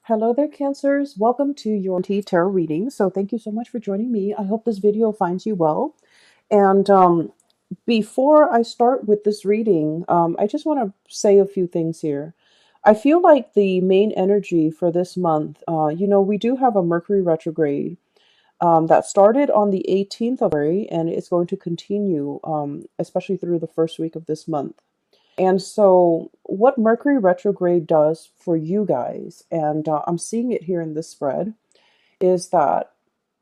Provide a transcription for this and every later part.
Hello there, Cancers. Welcome to your tarot reading. So thank you so much for joining me. I hope this video finds you well. And before I start with this reading, I just want to say a few things here. I feel like the main energy for this month, we do have a Mercury retrograde that started on the 18th of February, and it's going to continue, especially through the first week of this month. And so, what Mercury retrograde does for you guys, and I'm seeing it here in this spread, is that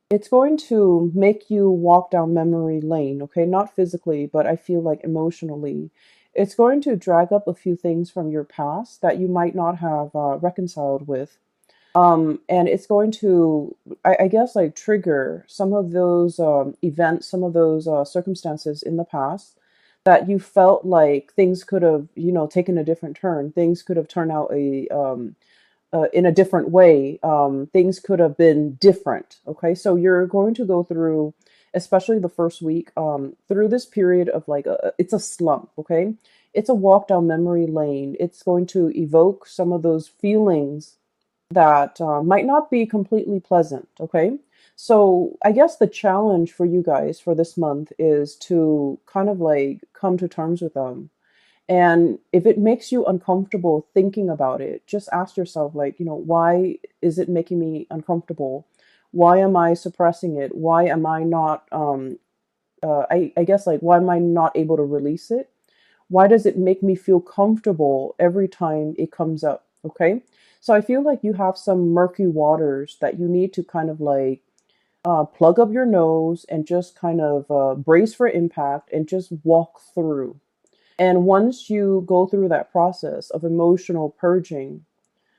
it's going to make you walk down memory lane, okay? Not physically, but I feel like emotionally. It's going to drag up a few things from your past that you might not have reconciled with. And it's going to, I guess, like trigger some of those events, some of those circumstances in the past that you felt like things could have, taken a different turn. Things could have turned out in a different way. Things could have been different. Okay, so you're going to go through, especially the first week, through this period of like it's a slump. Okay, it's a walk down memory lane. It's going to evoke some of those feelings that might not be completely pleasant. Okay. So I guess the challenge for you guys for this month is to kind of like come to terms with them. And if it makes you uncomfortable thinking about it, just ask yourself, like, why is it making me uncomfortable? Why am I suppressing it? Why am I not, I guess, like, why am I not able to release it? Why does it make me feel comfortable every time it comes up? Okay. So I feel like you have some murky waters that you need to kind of like plug up your nose and just kind of brace for impact and just walk through. And once you go through that process of emotional purging,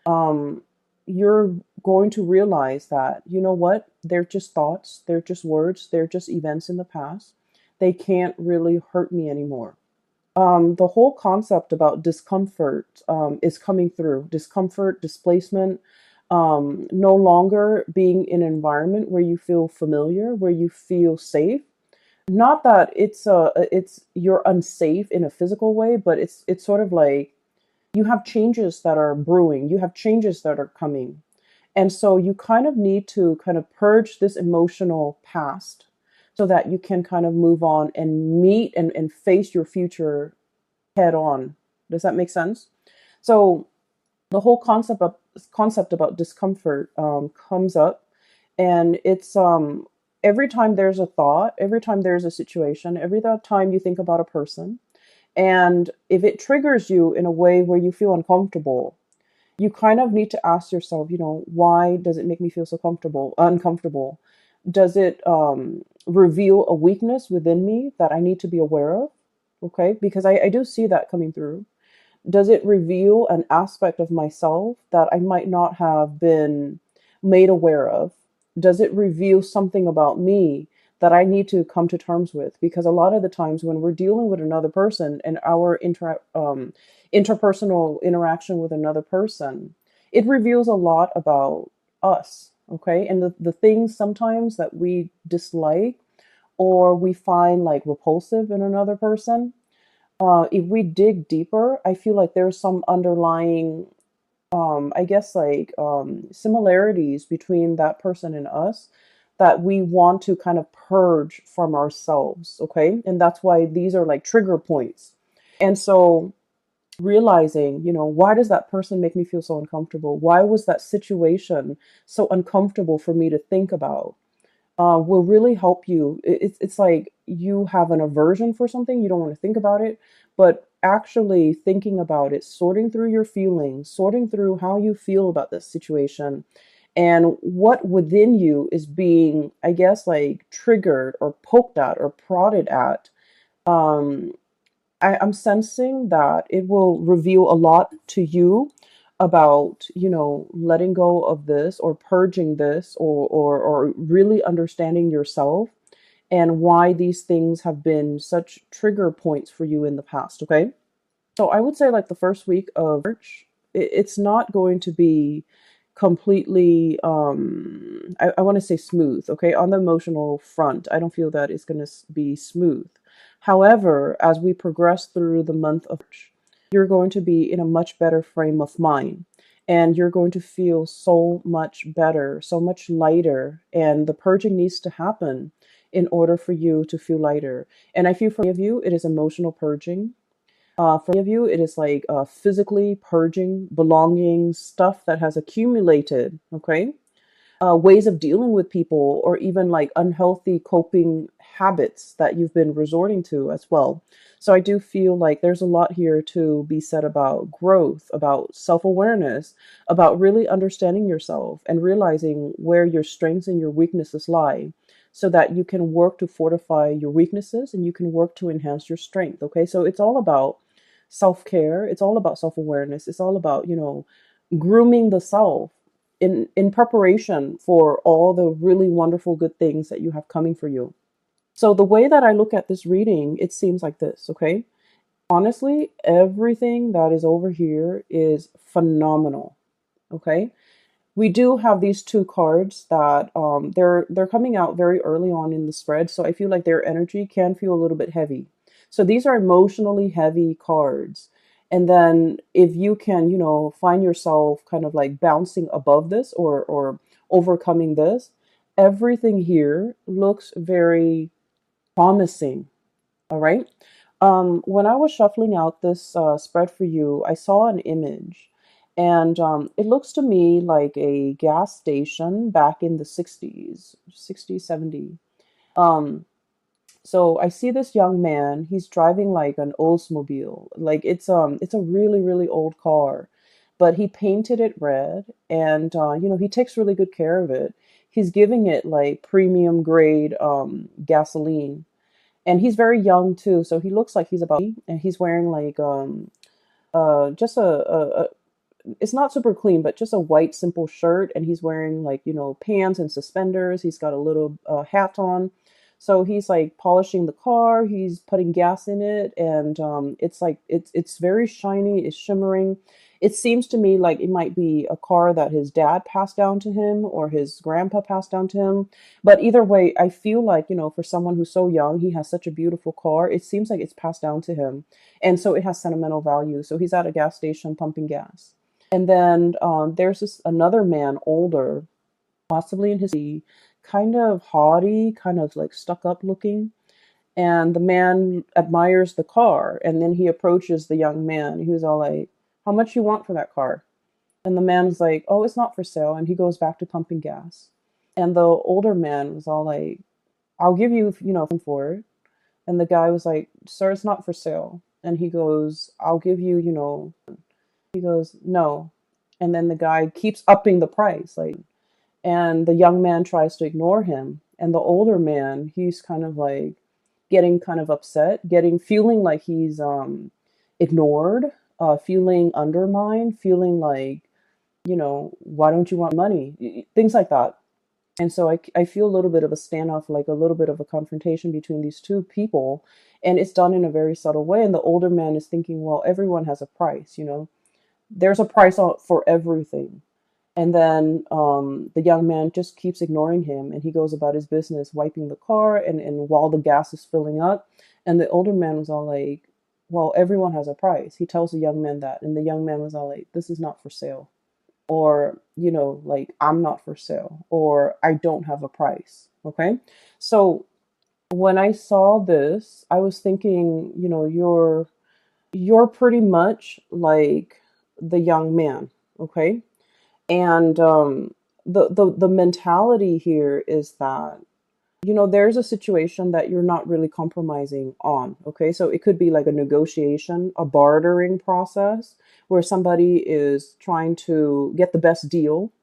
um, you're going to realize that, you know what, they're just thoughts, they're just words, they're just events in the past. They can't really hurt me anymore. The whole concept about discomfort is coming through. Discomfort, displacement, no longer being in an environment where you feel familiar, where you feel safe. Not that it's you're unsafe in a physical way, but it's sort of like you have changes that are brewing, you have changes that are coming. And so you kind of need to kind of purge this emotional past so that you can kind of move on and meet and face your future head on. Does that make sense? So the whole concept about discomfort comes up, and it's every time there's a thought, every time there's a situation, every time you think about a person, and if it triggers you in a way where you feel uncomfortable, you kind of need to ask yourself, why does it make me feel so uncomfortable? Does it reveal a weakness within me that I need to be aware of? Okay, because I do see that coming through. Does it reveal an aspect of myself that I might not have been made aware of? Does it reveal something about me that I need to come to terms with? Because a lot of the times when we're dealing with another person and our interpersonal interaction with another person, it reveals a lot about us. Okay. And the things sometimes that we dislike or we find like repulsive in another person, if we dig deeper, I feel like there's some underlying, I guess, like similarities between that person and us that we want to kind of purge from ourselves. Okay. And that's why these are like trigger points. And so realizing, why does that person make me feel so uncomfortable? Why was that situation so uncomfortable for me to think about? Will really help you. It's like you have an aversion for something, you don't want to think about it, but actually thinking about it, sorting through your feelings, sorting through how you feel about this situation, and what within you is being, I guess, like triggered or poked at or prodded at. Um, I'm sensing that it will reveal a lot to you about, letting go of this or purging this or really understanding yourself and why these things have been such trigger points for you in the past. Okay. So I would say like the first week of March, it's not going to be completely, I want to say smooth. Okay. On the emotional front, I don't feel that it's going to be smooth. However, as we progress through the month of March, you're going to be in a much better frame of mind. and you're going to feel so much better, so much lighter. And the purging needs to happen in order for you to feel lighter. And I feel for many of you, it is emotional purging. For many of you, it is like physically purging belongings, stuff that has accumulated, okay? Ways of dealing with people, or even like unhealthy coping habits that you've been resorting to as well. So I do feel like there's a lot here to be said about growth, about self awareness, about really understanding yourself and realizing where your strengths and your weaknesses lie, so that you can work to fortify your weaknesses and you can work to enhance your strength. Okay, so it's all about self care, it's all about self awareness, it's all about, grooming the self in preparation for all the really wonderful good things that you have coming for you. So the way that I look at this reading, it seems like this, okay? Honestly, everything that is over here is phenomenal, okay? We do have these two cards that they're coming out very early on in the spread, so I feel like their energy can feel a little bit heavy. So these are emotionally heavy cards. And then if you can, find yourself kind of like bouncing above this, or overcoming this, everything here looks very promising. All right. When I was shuffling out this spread for you, I saw an image, and it looks to me like a gas station back in the 60s, 60s, 70s. Um, so I see this young man. He's driving like an Oldsmobile. Like it's a really, really old car, but he painted it red, and he takes really good care of it. He's giving it like premium grade gasoline, and he's very young too, so he looks like he's about 80, and he's wearing like just a it's not super clean, but just a white simple shirt, and he's wearing like pants and suspenders. He's got a little hat on, so he's like polishing the car, he's putting gas in it, and it's like it's very shiny, it's shimmering. It seems to me like it might be a car that his dad passed down to him or his grandpa passed down to him, but either way, I feel like, for someone who's so young, he has such a beautiful car. It seems like it's passed down to him, and so it has sentimental value. So he's at a gas station pumping gas. And then there's this another man, older, possibly in his kind of haughty, kind of like stuck up looking. And the man admires the car, and then he approaches the young man. He was all like, "How much you want for that car?" And the man's like, "Oh, it's not for sale." And he goes back to pumping gas. And the older man was all like, "I'll give you, for it." And the guy was like, "Sir, it's not for sale." And he goes, "I'll give you, he goes, "No." And then the guy keeps upping the price, like, and the young man tries to ignore him. And the older man, he's kind of like getting kind of upset, feeling like he's ignored, feeling undermined, feeling like, why don't you want money? Things like that. And so I feel a little bit of a standoff, like a little bit of a confrontation between these two people. And it's done in a very subtle way. And the older man is thinking, well, everyone has a price, there's a price for everything. And then the young man just keeps ignoring him, and he goes about his business, wiping the car, and while the gas is filling up. And the older man was all like, well, everyone has a price. He tells the young man that, and the young man was all like, this is not for sale. Or, like, I'm not for sale, or I don't have a price. Okay. So when I saw this, I was thinking, you're pretty much like the young man. Okay. And the mentality here is that, there's a situation that you're not really compromising on. Okay, so it could be like a negotiation, a bartering process where somebody is trying to get the best deal.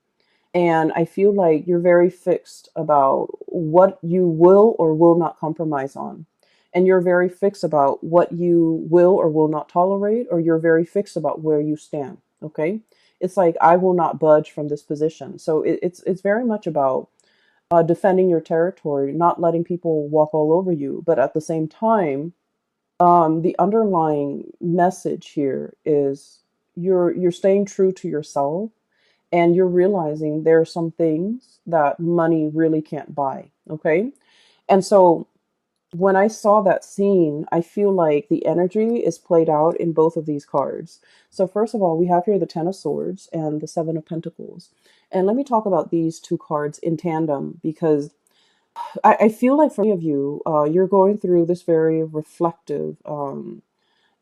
And I feel like you're very fixed about what you will or will not compromise on. And you're very fixed about what you will or will not tolerate, or you're very fixed about where you stand. Okay. It's like, I will not budge from this position. So it's very much about defending your territory, not letting people walk all over you. But at the same time, the underlying message here is you're staying true to yourself, and you're realizing there are some things that money really can't buy. Okay. And so When I saw that scene, I feel like the energy is played out in both of these cards. So, first of all, we have here the Ten of Swords and the Seven of Pentacles. And let me talk about these two cards in tandem because I feel like for many of you, you're going through this very reflective,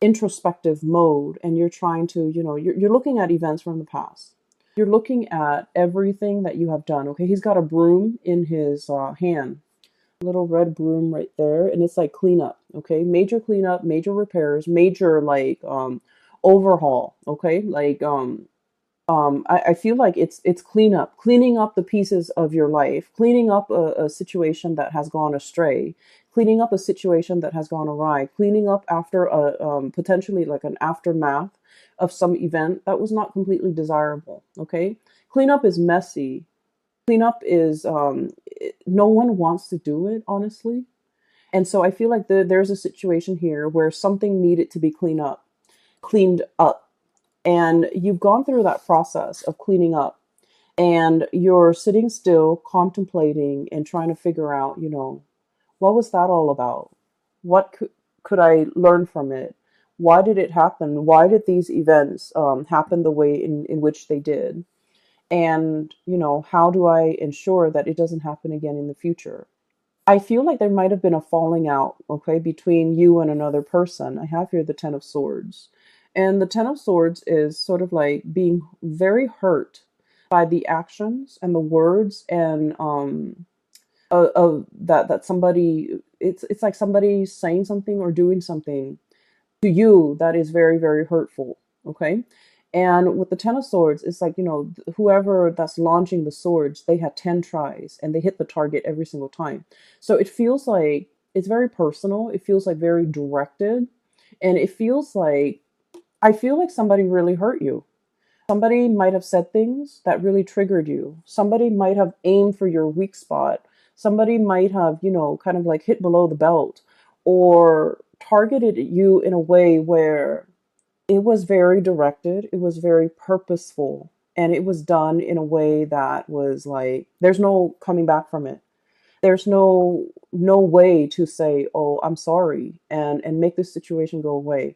introspective mode, and you're trying to, you're looking at events from the past. You're looking at everything that you have done. Okay, he's got a broom in his hand, little red broom right there, and it's like cleanup. Okay, major cleanup, major repairs, major like overhaul. Okay, like I feel like it's cleanup, cleaning up the pieces of your life, cleaning up a situation that has gone astray, cleaning up a situation that has gone awry, cleaning up after a potentially like an aftermath of some event that was not completely desirable. Okay, cleanup is messy. Cleanup is no one wants to do it, honestly. And so I feel like there's a situation here where something needed to be cleaned up, and you've gone through that process of cleaning up, and you're sitting still contemplating and trying to figure out, what was that all about? What could I learn from it? Why did it happen? Why did these events happen the way in which they did? And how do I ensure that it doesn't happen again in the future? I feel like there might have been a falling out, okay, between you and another person. I have here the Ten of Swords. And the Ten of Swords is sort of like being very hurt by the actions and the words and of that somebody, it's like somebody saying something or doing something to you that is very, very hurtful. Okay. And with the Ten of Swords, it's like, whoever that's launching the swords, they had 10 tries and they hit the target every single time. So it feels like it's very personal. It feels like very directed. And it feels like, I feel like somebody really hurt you. Somebody might have said things that really triggered you. Somebody might have aimed for your weak spot. Somebody might have, kind of like hit below the belt or targeted you in a way where it was very directed, it was very purposeful, and it was done in a way that was like there's no coming back from it. There's no way to say, "Oh, I'm sorry," and make this situation go away.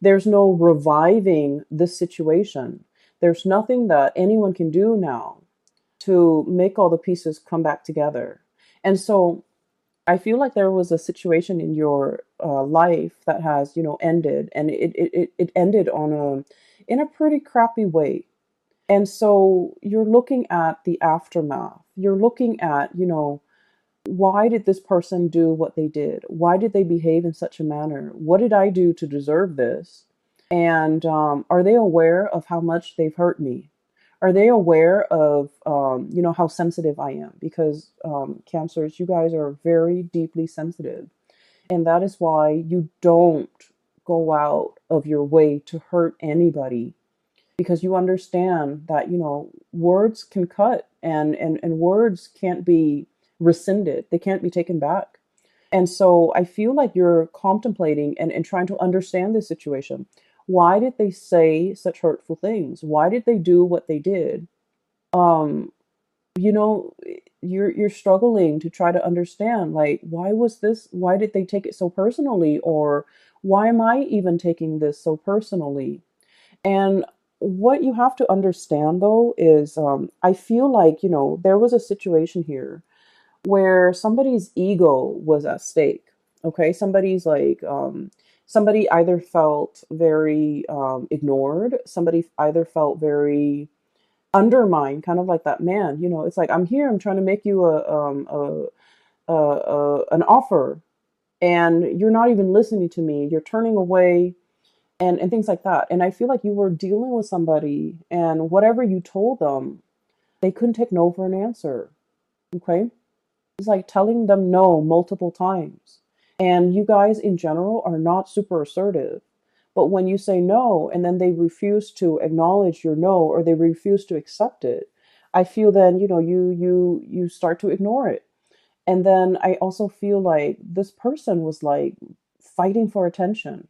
There's no reviving this situation. There's nothing that anyone can do now to make all the pieces come back together. And so I feel like there was a situation in your life that has, ended, and it ended on in a pretty crappy way. And so you're looking at the aftermath. You're looking at, why did this person do what they did? Why did they behave in such a manner? What did I do to deserve this? And are they aware of how much they've hurt me? Are they aware of, how sensitive I am? Because Cancers, you guys are very deeply sensitive. And that is why you don't go out of your way to hurt anybody, because you understand that, words can cut, and words can't be rescinded. They can't be taken back. And so I feel like you're contemplating and trying to understand this situation. Why did they say such hurtful things? Why did they do what they did? Um, you know, you're struggling to try to understand, like, why did they take it so personally? Or why am I even taking this so personally? And what you have to understand though is I feel like, there was a situation here where somebody's ego was at stake. Okay, somebody either felt very ignored, somebody either felt very undermined, kind of like that man. It's like, I'm here, I'm trying to make you an offer, and you're not even listening to me. You're turning away, and things like that. And I feel like you were dealing with somebody, and whatever you told them, they couldn't take no for an answer. Okay, it's like telling them no multiple times. And you guys in general are not super assertive. But when you say no and then they refuse to acknowledge your no, or they refuse to accept it, I feel then, you start to ignore it. And then I also feel like this person was like fighting for attention.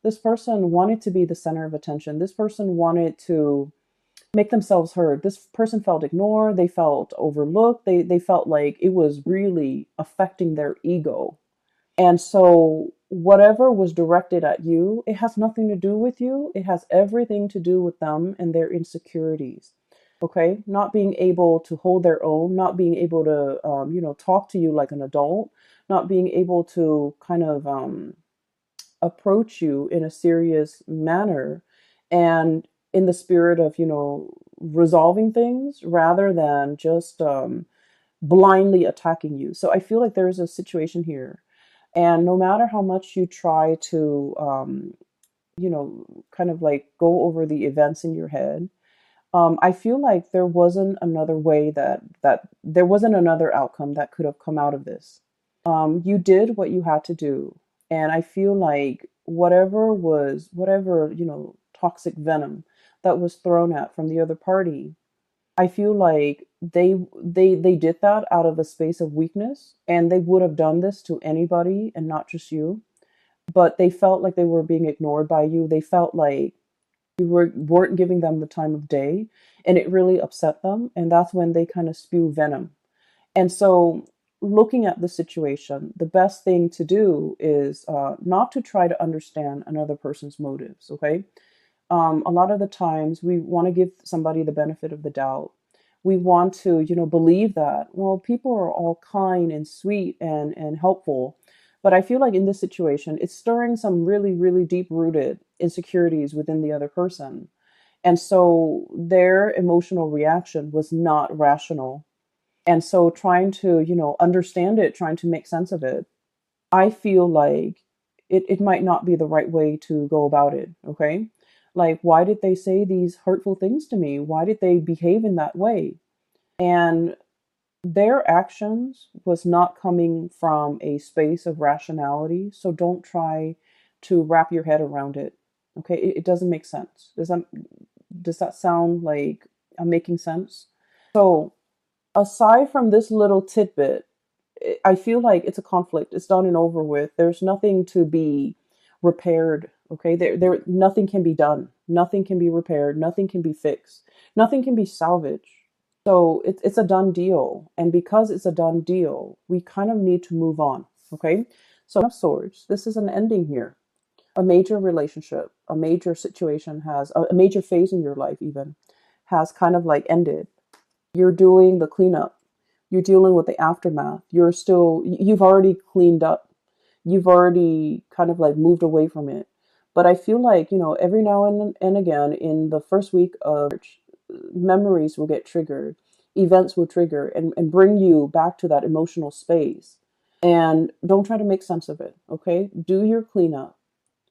This person wanted to be the center of attention. This person wanted to make themselves heard. This person felt ignored, they felt overlooked, they felt like it was really affecting their ego. And so whatever was directed at you, it has nothing to do with you. It has everything to do with them and their insecurities. Okay, not being able to hold their own, not being able to, talk to you like an adult, not being able to kind of approach you in a serious manner and in the spirit of, resolving things rather than just blindly attacking you. So I feel like there's a situation here. And no matter how much you try to, kind of like go over the events in your head, I feel like there wasn't another way that there wasn't another outcome that could have come out of this. You did what you had to do, and I feel like whatever toxic venom that was thrown at from the other party, I feel like they did that out of a space of weakness, and they would have done this to anybody and not just you. But they felt like they were being ignored by you. They felt like weren't giving them the time of day, and it really upset them. And that's when they kind of spew venom. And so, looking at the situation, the best thing to do is not to try to understand another person's motives. Okay, a lot of the times we want to give somebody the benefit of the doubt. We want to, believe that, well, people are all kind and sweet and helpful. But I feel like in this situation, it's stirring some really, really deep rooted insecurities within the other person. And so their emotional reaction was not rational. And so trying to, understand it, trying to make sense of it, I feel like it might not be the right way to go about it. Okay. Like, why did they say these hurtful things to me? Why did they behave in that way? And their actions was not coming from a space of rationality. So don't try to wrap your head around it. Okay. It doesn't make sense. Does that sound like I'm making sense? So aside from this little tidbit, I feel like it's a conflict. It's done and over with. There's nothing to be repaired. Okay, there, nothing can be done. Nothing can be repaired. Nothing can be fixed. Nothing can be salvaged. So it's a done deal, and because it's a done deal, we kind of need to move on. Okay, so of swords. This is an ending here. A major relationship, a major situation has a major phase in your life even has kind of like ended. You're doing the cleanup. You're dealing with the aftermath. You've already cleaned up. You've already kind of like moved away from it. But I feel like, every now and again in the first week of March, memories will get triggered, events will trigger and bring you back to that emotional space. And don't try to make sense of it, okay? Do your cleanup.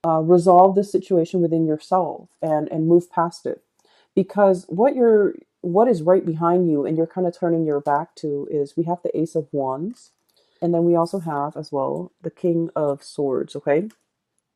Resolve the situation within yourself and move past it, because what is right behind you and you're kind of turning your back to is we have the Ace of Wands, and then we also have as well the King of Swords. Okay,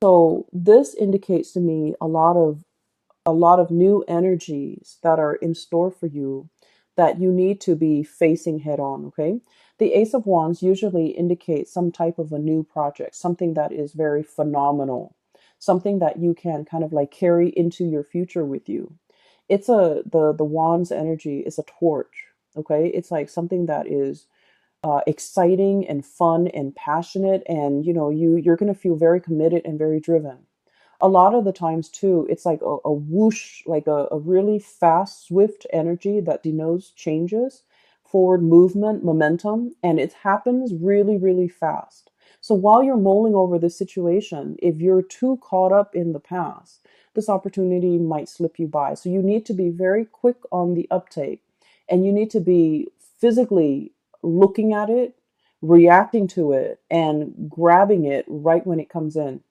so this indicates to me a lot of new energies that are in store for you that you need to be facing head on. Okay, the Ace of Wands usually indicates some type of a new project, something that is very phenomenal, something that you can kind of like carry into your future with you. It's the Wands energy is a torch. Okay, it's like something that is exciting and fun and passionate, and you're going to feel very committed and very driven. A lot of the times too, it's like a whoosh, like a really fast, swift energy that denotes changes, forward movement, momentum, and it happens really, really fast. So while you're mulling over this situation, if you're too caught up in the past, this opportunity might slip you by. So you need to be very quick on the uptake, and you need to be physically looking at it, reacting to it, and grabbing it right when it comes in,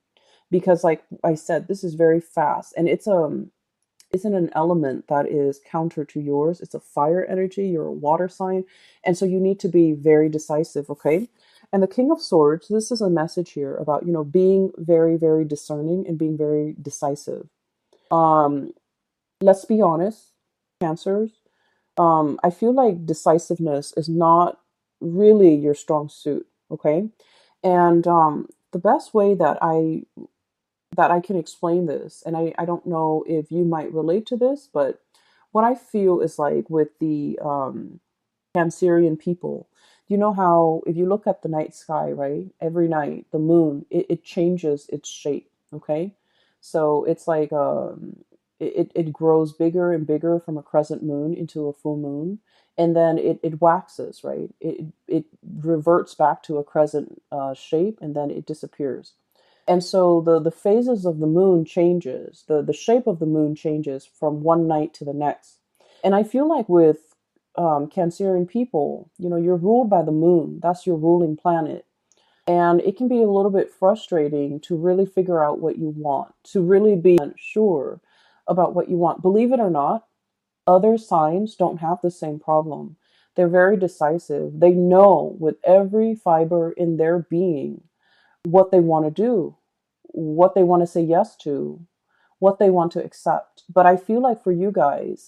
because like I said, this is very fast, and it's in an element that is counter to yours. It's a fire energy, you're a water sign, and so you need to be very decisive. Okay, and the King of Swords, this is a message here about being very, very discerning and being very decisive. um let's be honest, Cancers, I feel like decisiveness is not really your strong suit. Okay, and the best way that I can explain this, and I don't know if you might relate to this, but what I feel is like with the Cancerian people. You know how if you look at the night sky, right? Every night, the moon, it changes its shape, okay? So it's like it grows bigger and bigger from a crescent moon into a full moon, and then it waxes, right? It reverts back to a crescent shape, and then it disappears. And so the phases of the moon changes, the shape of the moon changes from one night to the next. And I feel like with Cancerian people, you know, you're ruled by the moon. That's your ruling planet. And it can be a little bit frustrating to really figure out what you want, to really be sure about what you want. Believe it or not, other signs don't have the same problem. They're very decisive. They know with every fiber in their being what they want to do, what they want to say yes to, what they want to accept. But I feel like for you guys,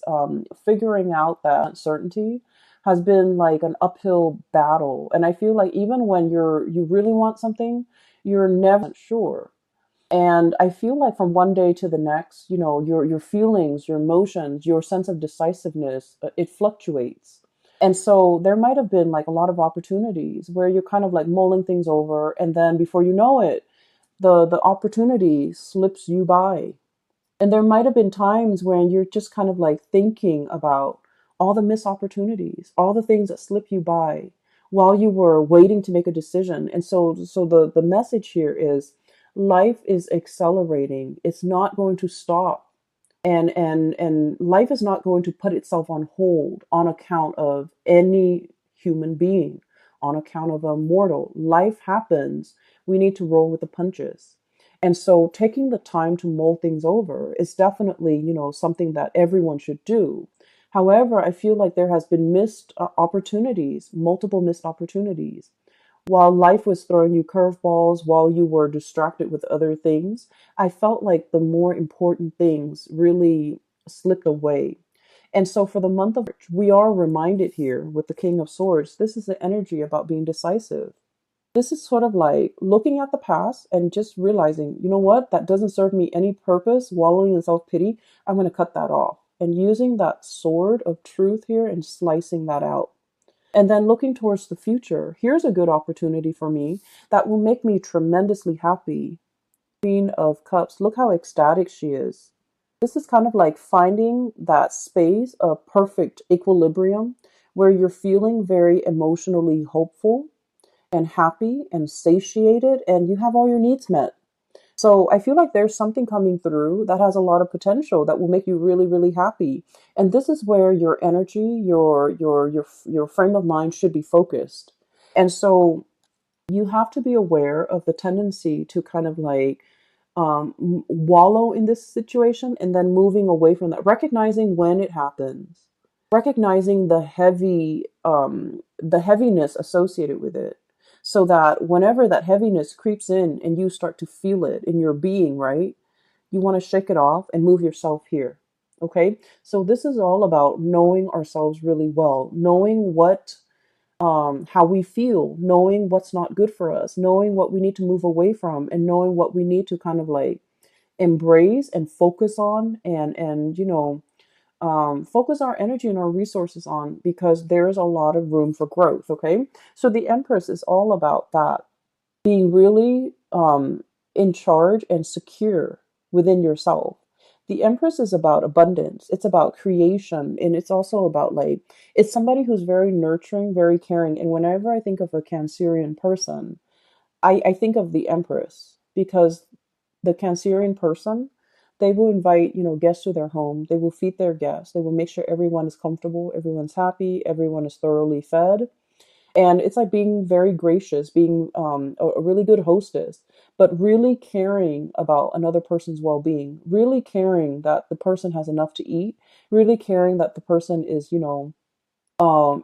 figuring out that uncertainty has been like an uphill battle. And I feel like even when you really want something, you're never sure. And I feel like from one day to the next, you know, your feelings, your emotions, your sense of decisiveness, it fluctuates. And so there might have been like a lot of opportunities where you're kind of like mulling things over, and then before you know it, the opportunity slips you by. And there might have been times when you're just kind of like thinking about all the missed opportunities, all the things that slip you by while you were waiting to make a decision. And so the message here is life is accelerating. It's not going to stop. And life is not going to put itself on hold on account of any human being, on account of a mortal. Life happens. We need to roll with the punches. And so taking the time to mull things over is definitely, you know, something that everyone should do. However, I feel like there has been missed opportunities, multiple missed opportunities. While life was throwing you curveballs, while you were distracted with other things, I felt like the more important things really slipped away. And so for the month of March, we are reminded here with the King of Swords, this is the energy about being decisive. This is sort of like looking at the past and just realizing, you know what, that doesn't serve me any purpose, wallowing in self pity. I'm going to cut that off. And using that sword of truth here and slicing that out. And then looking towards the future, here's a good opportunity for me that will make me tremendously happy. Queen of Cups, look how ecstatic she is. This is kind of like finding that space of perfect equilibrium where you're feeling very emotionally hopeful and happy and satiated, and you have all your needs met. So I feel like there's something coming through that has a lot of potential that will make you really, really happy. And this is where your energy, your frame of mind should be focused. And so you have to be aware of the tendency to kind of like wallow in this situation and then moving away from that, recognizing when it happens, recognizing the heaviness associated with it, so that whenever that heaviness creeps in and you start to feel it in your being, right, you want to shake it off and move yourself here. Okay, so this is all about knowing ourselves really well, knowing what how we feel, knowing what's not good for us, knowing what we need to move away from, and knowing what we need to kind of like embrace and focus on, and you know, focus our energy and our resources on, because there's a lot of room for growth. Okay, so the Empress is all about that, being really in charge and secure within yourself. The Empress is about abundance, it's about creation, and it's also about like, it's somebody who's very nurturing, very caring. And whenever I think of a Cancerian person, I think of the Empress, because the Cancerian person, they will invite, you know, guests to their home. They will feed their guests. They will make sure everyone is comfortable, everyone's happy, everyone is thoroughly fed. And it's like being very gracious, being a really good hostess, but really caring about another person's well-being, really caring that the person has enough to eat, really caring that the person is, you know,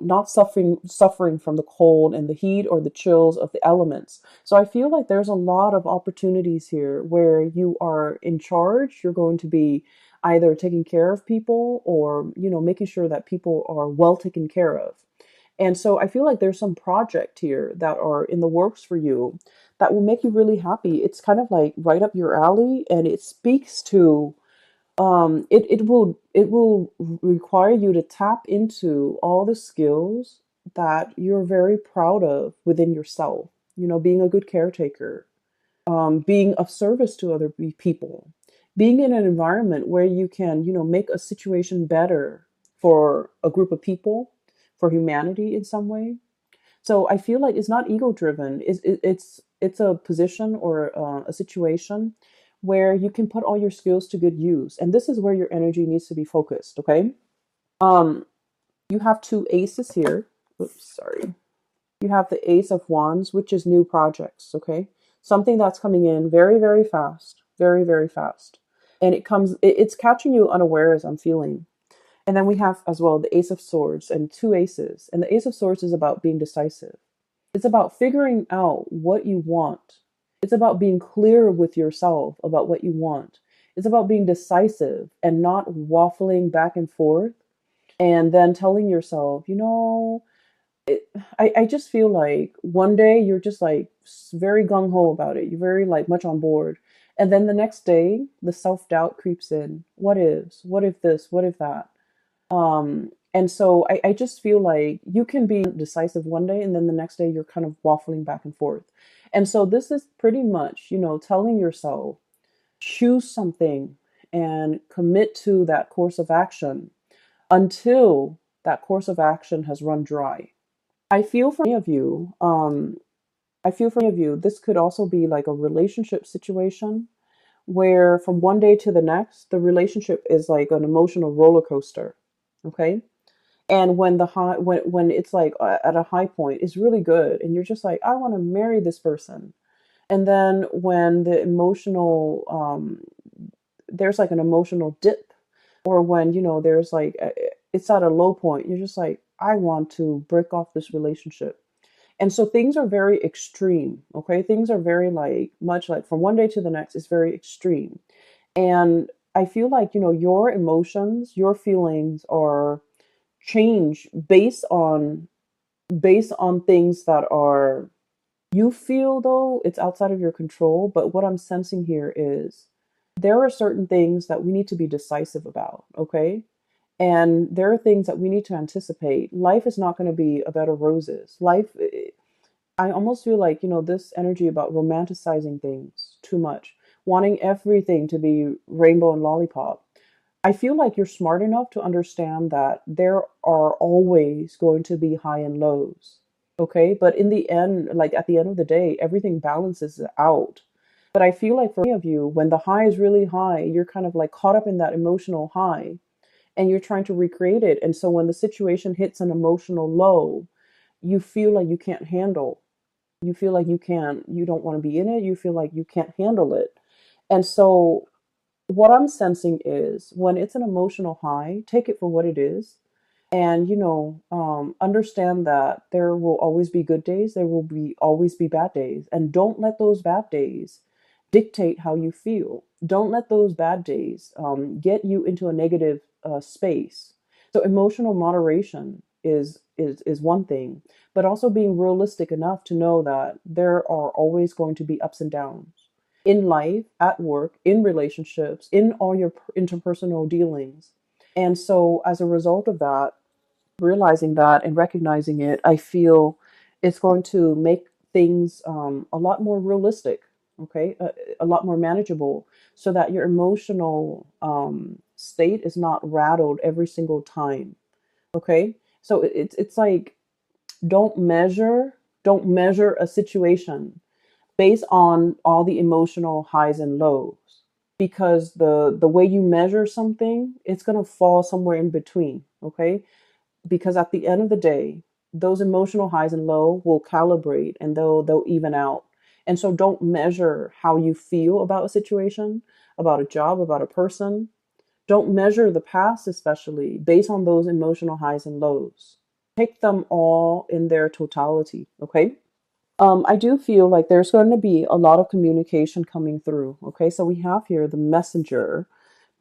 not suffering from the cold and the heat or the chills of the elements. So I feel like there's a lot of opportunities here where you are in charge. You're going to be either taking care of people or, you know, making sure that people are well taken care of. And so I feel like there's some project here that are in the works for you that will make you really happy. It's kind of like right up your alley, and it speaks to it will require you to tap into all the skills that you're very proud of within yourself. You know, being a good caretaker, being of service to other people, being in an environment where you can, you know, make a situation better for a group of people, for humanity in some way. So I feel like it's not ego driven. It's a position or a situation where you can put all your skills to good use, and this is where your energy needs to be focused. Okay. Um, you have two aces here. Oops, sorry. You have the Ace of Wands, which is new projects, okay? Something that's coming in very, very fast, very, very fast. And it's catching you unawares, I'm feeling. And then we have as well the Ace of Swords and two aces. And the Ace of Swords is about being decisive. It's about figuring out what you want. It's about being clear with yourself about what you want. It's about being decisive and not waffling back and forth and then telling yourself, you know, I just feel like one day you're just like very gung ho about it. You're very like much on board. And then the next day, the self doubt creeps in. What ifs? What if this? What if that? And so I just feel like you can be decisive one day and then the next day you're kind of waffling back and forth. And so this is pretty much, you know, telling yourself, choose something and commit to that course of action until that course of action has run dry. I feel for many of you, this could also be like a relationship situation where from one day to the next, the relationship is like an emotional roller coaster. Okay. And when when it's like at a high point, it's really good. And you're just like, I want to marry this person. And then when the there's like an emotional dip, or when, you know, there's like, it's at a low point, you're just like, I want to break off this relationship. And so things are very extreme, okay? Things are very like much like from one day to the next is very extreme. And I feel like, you know, your emotions, your feelings are change based on things that are you feel though it's outside of your control, but what I'm sensing here is there are certain things that we need to be decisive about, okay? And there are things that we need to anticipate. Life is not going to be a bed of roses. I almost feel like, you know, this energy about romanticizing things too much, wanting everything to be rainbow and lollipop. I feel like you're smart enough to understand that there are always going to be high and lows. Okay. But in the end, like at the end of the day, everything balances out. But I feel like for many of you, when the high is really high, you're kind of like caught up in that emotional high and you're trying to recreate it. And so when the situation hits an emotional low, you feel like you can't handle. You feel like you don't want to be in it. You feel like you can't handle it. And so what I'm sensing is when it's an emotional high, take it for what it is. And, you know, understand that there will always be good days. There will be always be bad days. And don't let those bad days dictate how you feel. Don't let those bad days get you into a negative space. So emotional moderation is one thing, but also being realistic enough to know that there are always going to be ups and downs in life, at work, in relationships, in all your interpersonal dealings. And so, as a result of that, realizing that and recognizing it, I feel it's going to make things a lot more realistic, okay, a lot more manageable, so that your emotional state is not rattled every single time, okay? So it's like don't measure don't measure a situation based on all the emotional highs and lows, because the way you measure something, it's going to fall somewhere in between, okay? Because at the end of the day, those emotional highs and low will calibrate and they'll even out. And so don't measure how you feel about a situation, about a job, about a person. Don't measure the past, especially based on those emotional highs and lows. Take them all in their totality, okay? I do feel like there's going to be a lot of communication coming through. Okay, so we have here the messenger,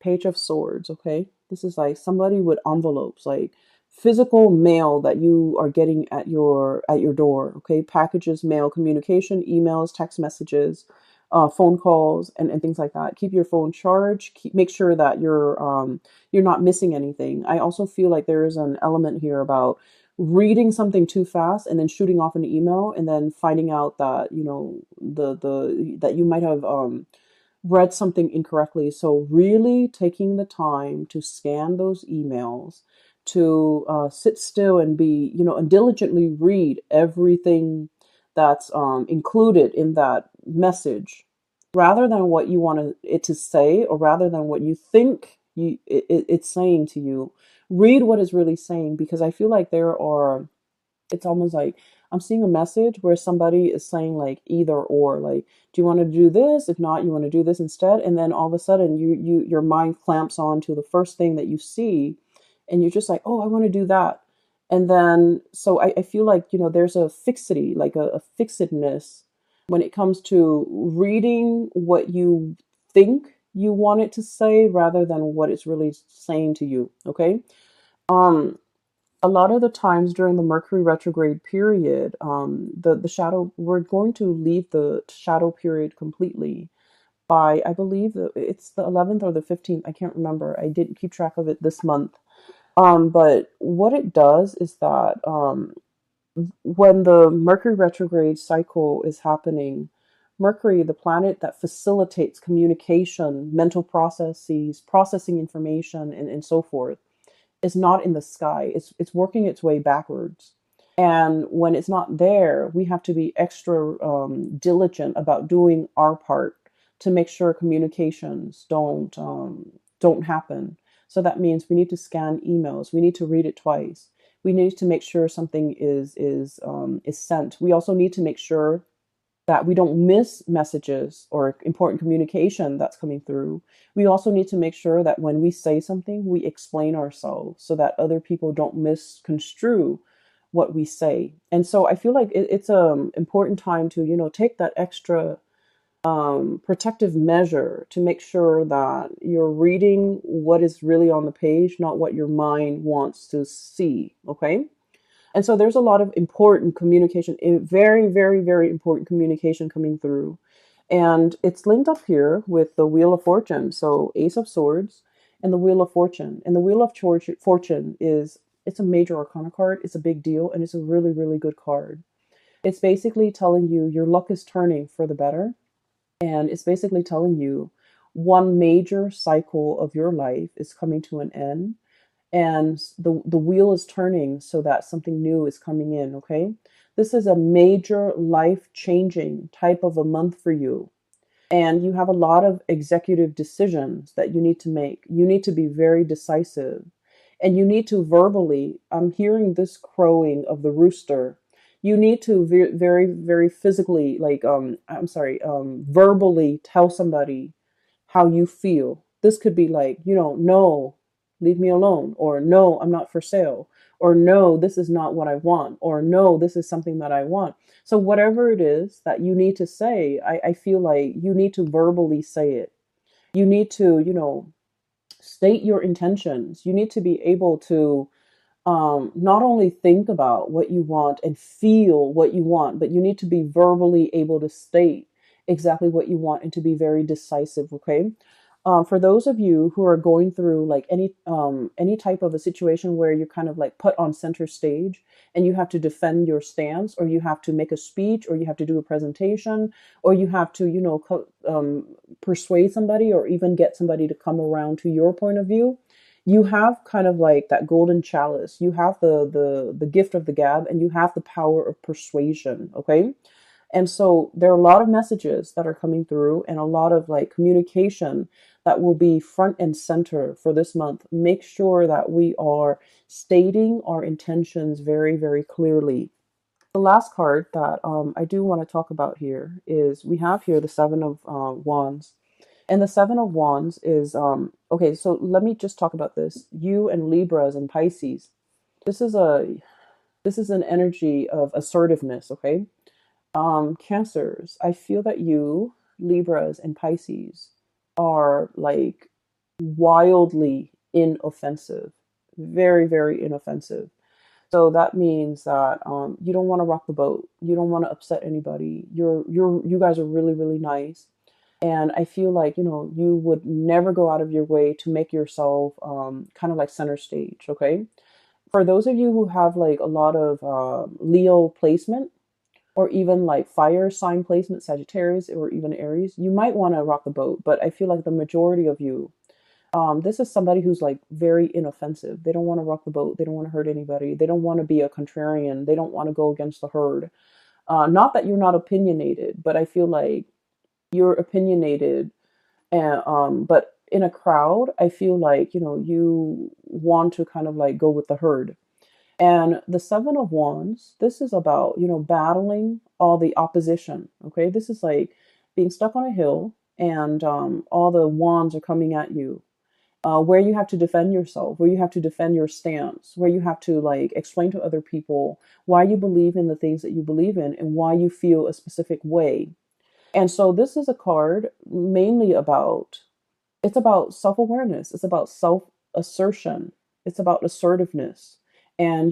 page of swords. Okay, this is like somebody with envelopes, like physical mail that you are getting at your door. Okay, packages, mail, communication, emails, text messages, phone calls, and things like that. Keep your phone charged. Make sure that you're not missing anything. I also feel like there is an element here about reading something too fast and then shooting off an email and then finding out that, you know, the that you might have read something incorrectly. So really taking the time to scan those emails, to sit still and be, you know, and diligently read everything that's included in that message, rather than what you want it to say, or rather than what you think it's saying to you. Read what it's really saying, because I feel like there are, it's almost like I'm seeing a message where somebody is saying like either or, like, do you want to do this? If not, you want to do this instead. And then all of a sudden your mind clamps on to the first thing that you see, and you're just like, oh, I want to do that. And then so I feel like, you know, there's a fixity, like a fixedness when it comes to reading what you think you want it to say rather than what it's really saying to you. Okay. Um, a lot of the times during the Mercury retrograde period, the shadow, we're going to leave the shadow period completely by, I believe that it's the 11th or the 15th. I can't remember. I didn't keep track of it this month. But what it does is that when the Mercury retrograde cycle is happening, Mercury, the planet that facilitates communication, mental processes, processing information, and so forth, is not in the sky. It's working its way backwards. And when it's not there, we have to be extra diligent about doing our part to make sure communications don't happen. So that means we need to scan emails. We need to read it twice. We need to make sure something is sent. We also need to make sure that we don't miss messages or important communication that's coming through. We also need to make sure that when we say something, we explain ourselves so that other people don't misconstrue what we say. And so I feel like it's a important time to, you know, take that extra protective measure to make sure that you're reading what is really on the page, not what your mind wants to see. Okay. And so there's a lot of important communication, very, very, very important communication coming through. And it's linked up here with the Wheel of Fortune. So Ace of Swords and the Wheel of Fortune. And the Wheel of Fortune is, it's a major arcana card. It's a big deal. And it's a really, really good card. It's basically telling you your luck is turning for the better. And it's basically telling you one major cycle of your life is coming to an end, and the wheel is turning so that something new is coming in. Okay, this is a major life changing type of a month for you, and you have a lot of executive decisions that you need to make. You need to be very decisive, and you need to verbally, I'm hearing this crowing of the rooster, you need to very, very physically, like I'm sorry, verbally tell somebody how you feel. This could be like, you know, no, leave me alone, or no, I'm not for sale, or no, this is not what I want, or no, this is something that I want. So, whatever it is that you need to say, I feel like you need to verbally say it. You need to, you know, state your intentions. You need to be able to not only think about what you want and feel what you want, but you need to be verbally able to state exactly what you want and to be very decisive. Okay. For those of you who are going through like any type of a situation where you're kind of like put on center stage and you have to defend your stance, or you have to make a speech, or you have to do a presentation, or you have to, you know, persuade somebody or even get somebody to come around to your point of view, you have kind of like that golden chalice. You have the gift of the gab, and you have the power of persuasion. Okay. And so there are a lot of messages that are coming through, and a lot of like communication that will be front and center for this month. Make sure that we are stating our intentions very, very clearly. The last card that I do want to talk about here is, we have here the Seven of Wands. And the Seven of Wands is, okay, so let me just talk about this. You and Libras and Pisces. This is a this is an energy of assertiveness, okay? Cancers, I feel that you, Libras and Pisces, are like wildly inoffensive, very, very inoffensive. So that means that you don't want to rock the boat. You don't want to upset anybody. You guys are really, really nice. And I feel like, you know, you would never go out of your way to make yourself kind of like center stage, okay? For those of you who have like a lot of Leo placement, or even like fire sign placement, Sagittarius or even Aries, you might want to rock the boat. But I feel like the majority of you, this is somebody who's like very inoffensive. They don't want to rock the boat. They don't want to hurt anybody. They don't want to be a contrarian. They don't want to go against the herd. Not that you're not opinionated, but I feel like you're opinionated, and but in a crowd, I feel like you want to kind of like go with the herd. And the Seven of Wands, this is about, battling all the opposition. Okay. This is like being stuck on a hill and all the wands are coming at you, where you have to defend yourself, where you have to defend your stance, where you have to like explain to other people why you believe in the things that you believe in and why you feel a specific way. And so this is a card mainly about it's about self-awareness. It's about self-assertion. It's about assertiveness. And,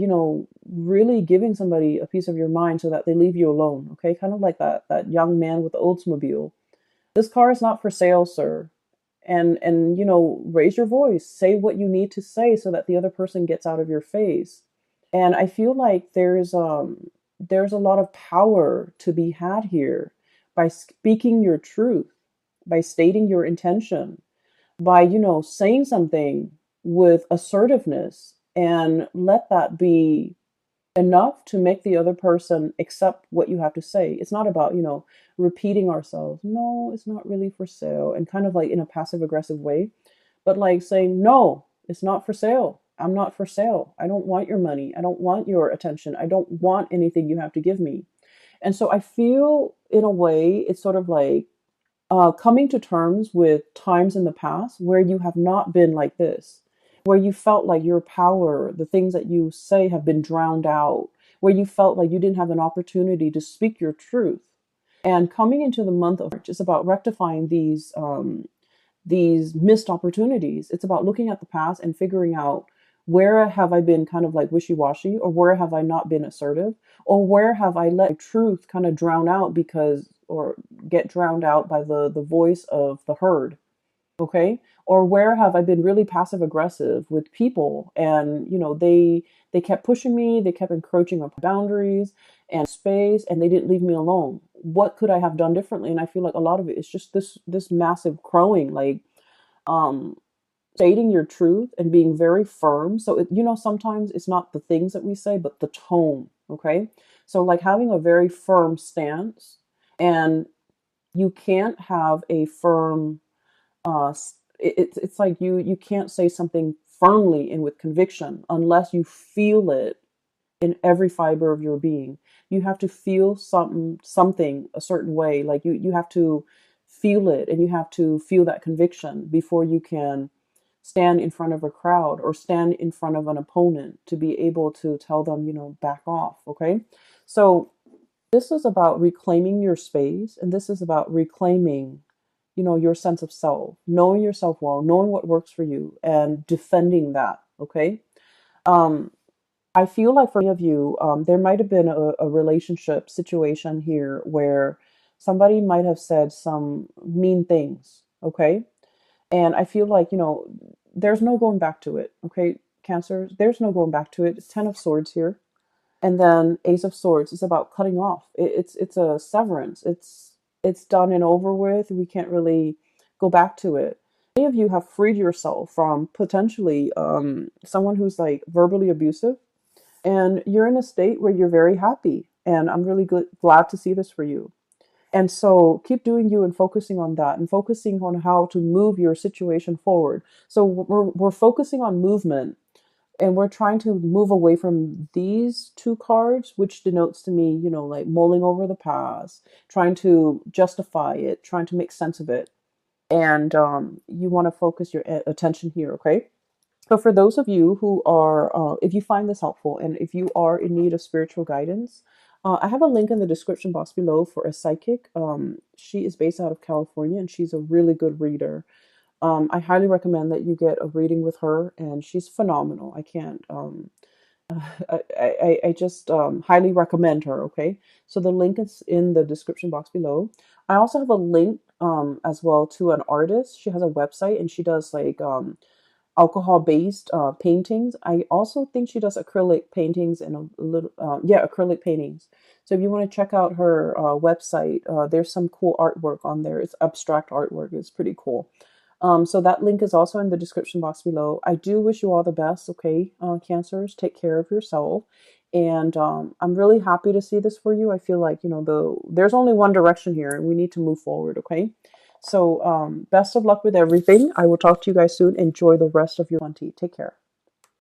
really giving somebody a piece of your mind so that they leave you alone. Okay. Kind of like that young man with the Oldsmobile. This car is not for sale, sir. And raise your voice. Say what you need to say so that the other person gets out of your face. And I feel like there's a lot of power to be had here by speaking your truth, by stating your intention, by saying something with assertiveness, and let that be enough to make the other person accept what you have to say. It's not about repeating ourselves, no, it's not really for sale, and kind of like in a passive aggressive way, but like saying, no, it's not for sale. I'm not for sale. I don't want your money. I don't want your attention. I don't want anything you have to give me. And so I feel in a way it's sort of like coming to terms with times in the past where you have not been like this, where you felt like your power, the things that you say have been drowned out, where you felt like you didn't have an opportunity to speak your truth. And coming into the month of March is about rectifying these missed opportunities. It's about looking at the past and figuring out, where have I been kind of like wishy-washy, or where have I not been assertive, or where have I let truth kind of drown out because, or get drowned out by the voice of the herd. Okay. Or where have I been really passive aggressive with people, and they kept pushing me, they kept encroaching on boundaries and space, and they didn't leave me alone. What could I have done differently? And I feel like a lot of it is just this massive crowing, like um stating your truth and being very firm. So sometimes it's not the things that we say, but the tone. Okay. So like having a very firm stance, and you can't have a firm it's like you can't say something firmly and with conviction unless you feel it in every fiber of your being. You have to feel something a certain way. Like you have to feel it, and you have to feel that conviction before you can stand in front of a crowd or stand in front of an opponent to be able to tell them, back off. Okay. So this is about reclaiming your space, and this is about reclaiming your sense of self, knowing yourself well, knowing what works for you, and defending that. Okay. um I feel like for many of you, there might have been a relationship situation here where somebody might have said some mean things. Okay. And I feel like, there's no going back to it. Okay. Cancer, there's no going back to it. It's 10 of Swords here. And then Ace of Swords is about cutting off. It's a severance. It's done and over with. We can't really go back to it. Many of you have freed yourself from potentially someone who's like verbally abusive, and you're in a state where you're very happy. And I'm really glad to see this for you. And so keep doing you and focusing on that, and focusing on how to move your situation forward. So we're focusing on movement, and we're trying to move away from these two cards, which denotes to me, like mulling over the past, trying to justify it, trying to make sense of it. And you want to focus your attention here. Okay. So for those of you who are, if you find this helpful, and if you are in need of spiritual guidance, I have a link in the description box below for a psychic. She is based out of California, and she's a really good reader. I highly recommend that you get a reading with her, and she's phenomenal. I can't, I just highly recommend her. Okay. So the link is in the description box below. I also have a link as well to an artist. She has a website, and she does like alcohol-based paintings. I also think she does acrylic paintings and a little, yeah, acrylic paintings. So if you want to check out her website, there's some cool artwork on there. It's abstract artwork. It's pretty cool. So that link is also in the description box below. I do wish you all the best, okay, Cancers? Take care of yourself. And I'm really happy to see this for you. I feel like, there's only one direction here and we need to move forward, okay? So best of luck with everything. I will talk to you guys soon. Enjoy the rest of your 20. Take care.